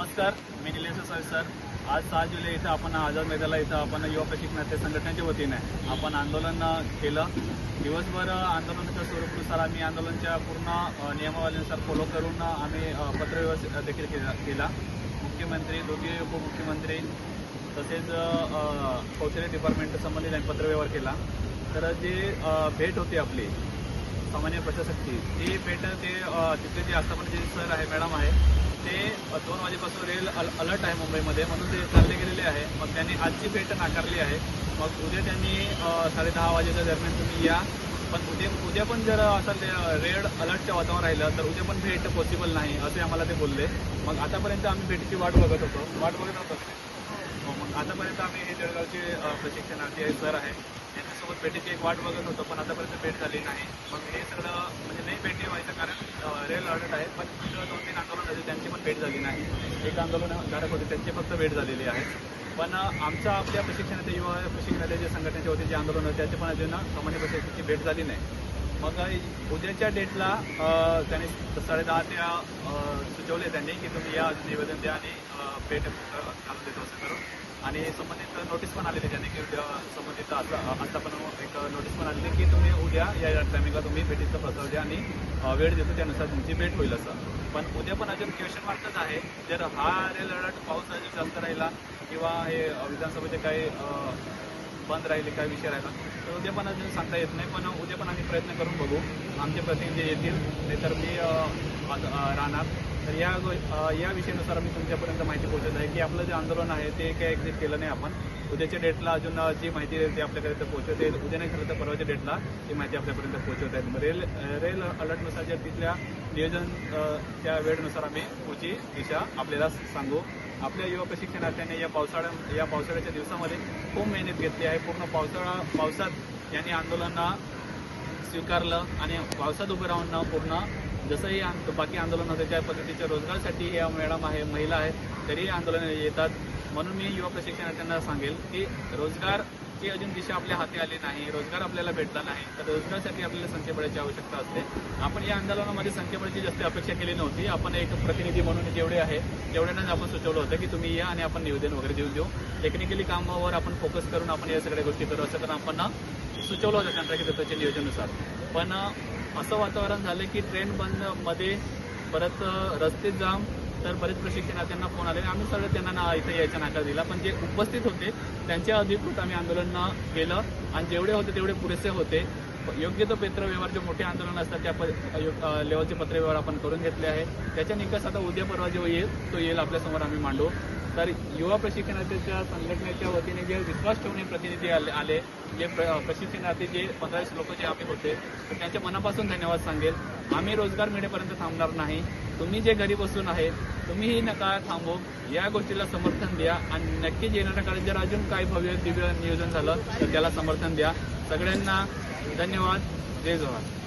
नमस्कार, मी निलेश सर. आज 6 जुलै इथं आपण आझाद मैदानाला इथं आपण युवा प्रशिक्षणार्थी संघटनेच्या वतीने आपण आंदोलन केलं. दिवसभर आंदोलनाच्या स्वरूपानुसार आम्ही आंदोलनाच्या पूर्ण नियमावलीनुसार फॉलो करून आम्ही पत्रव्यवहार देखील केला. मुख्यमंत्री, दोघे उपमुख्यमंत्री तसेच कौशल्य डिपार्टमेंट संबंधित आम्ही पत्रव्यवहार केला. तर जे भेट होती आपली सामान्य प्रशासकची, ती भेट ते तिथले जे आस्थापनाचे सर आहे, मॅडम आहे, ते 2 वाजेपासून रेल अलर्ट आहे मुंबईमध्ये, म्हणून ते चालले गेलेले आहे. मग त्यांनी आजची भेट नाकारली आहे. मग उद्या त्यांनी 10:30 वाजेच्या दरम्यान तुम्ही या, पण उद्या पण जर असं रेड अलर्टच्या वातावरण राहिलं तर उद्या पण भेट पॉसिबल नाही असे आम्हाला ते बोलले. मग आतापर्यंत आम्ही भेटीची वाट बघत होतो. मग आतापर्यंत आम्ही हे जळगावचे प्रशिक्षणार्थी सर आहे यांच्यासोबत भेटीची एक वाट बघत होतो, पण आतापर्यंत भेट झाली नाही. मग हे सगळं म्हणजे नाही भेटी व्हायचं कारण रेल अलर्ट आहे, पण 2-3 आंदोलन झाले त्यांची पण भेट झाली नाही. एक आंदोलनधारक होते त्यांची फक्त भेट झालेली आहे. पण आमच्या आपल्या प्रशिक्षणाच्या युवा प्रशिक्षणाच्या जे संघटनेच्या होते जे आंदोलन होते त्याचे पण अजून सामान्य प्रशासनाची भेट झाली नाही. मग उद्याच्या डेटला त्यांनी 10:30 ते सुचवले त्यांनी की तुम्ही या निवेदन द्या आणि भेट घालून देतो असं करून. आणि संबंधित नोटीस पण आलेली त्यांनी की उद्या संबंधित आस्थापना एक नोटीस पण आलेली की तुम्ही उद्या या टायमिंगला तुम्ही भेटीचा प्रस्ताव द्या आणि वेळ देतो त्यानुसार तुमची भेट होईल असं. पण उद्या पण अजून क्वेश्चन मार्कच आहे. जर हा रेल अलर्ट पाऊस अजून जास्त राहिला किंवा हे विधानसभेचे काही बंद राहिले, काय विषय राहिला तर उद्या पण अजून सांगता येत नाही. पण उद्या पण आम्ही प्रयत्न करून बघू. आमचे प्रतिनिधी येतील, नाहीतर मी राहणार. तर या विषयानुसार मी तुमच्यापर्यंत माहिती पोहोचत आहे की आपलं जे आंदोलन आहे ते काही एक्झिट केलं नाही आपण. उद्याच्या डेटला अजून जी माहिती आहे ती आपल्यापर्यंत पोहोचवते. उद्या नाही झालं तर परवाच्या डेटला ती माहिती आपल्यापर्यंत पोहोचवत आहे. रेल अलर्टनुसार जे तिथल्या नियोजन त्या वेळेनुसार आम्ही पुढची दिशा आपल्याला सांगू. आपल्या युवा प्रशिक्षणार्थ्यांनी या पावसाळ्याच्या दिवसामध्ये खूप मेहनत घेतली आहे. पूर्ण पावसात यांनी आंदोलनाला स्वीकारलं आणि पावसात उभं राहून पूर्ण जसंही बाकी आंदोलन होते त्या पद्धतीच्या रोजगारासाठी या मॅडम आहे, महिला आहेत, तरी आंदोलन येतात. म्हणून मी युवा प्रशिक्षणार्थ्यांना सांगेल की रोजगारची अजून दिशा आपल्या हाती आली नाही, रोजगार आपल्याला भेटला नाही, तर रोजगारासाठी आपल्याला संख्याबळाची आवश्यकता असते. आपण या आंदोलनामध्ये संख्याबळाची जास्त अपेक्षा केली नव्हती. आपण एक प्रतिनिधी म्हणून जेवढे आहे तेवढ्यानंच आपण सुचवलं होतं की तुम्ही या आणि आपण निवेदन वगैरे देऊ. टेक्निकली कामावर आपण फोकस करून आपण या सगळ्या गोष्टी करू असं करून आपण सुचवलं होतं कंत्राटदाराच्या नियोजनानुसार. पण असं वातावरण झालं की ट्रेन बंद मध्ये परत रस्ते जाम, तर बरेच प्रशिक्षणार्थ्यांना फोन आले. आम्ही सगळं त्यांना इथं यायचा नकार दिला, पण जे उपस्थित होते त्यांच्या अधिकृत आम्ही आंदोलन केलं आणि जेवढे होते तेवढे पुरेसे होते. योग्य तो पत्रव्यवहार जे मोठे आंदोलन असतात त्या लेवलचे पत्रव्यवहार आपण करून घेतले आहे. त्याच्या निकष आता उद्या परवा जो येईल तो येईल आपल्यासमोर आम्ही मांडू. तर युवा प्रशिक्षणार्थीच्या संघटनेच्या वतीने जे विश्वास ठेवणे प्रतिनिधी आले, जे प्रशिक्षणार्थी जे 15 लोक जे आम्ही होते, तर त्यांच्या मनापासून धन्यवाद सांगेल. आम्ही रोजगार मिळेपर्यंत थांबणार नाही. तुम्ही जे घरी बसून आहे तुम्हीही नका थांबू, या गोष्टीला समर्थन द्या आणि नक्कीच येणाऱ्या काळात जर अजून काही भव्य दिव्य नियोजन झालं तर त्याला समर्थन द्या. सगळ्यांना धन्यवाद. जय जवाहर.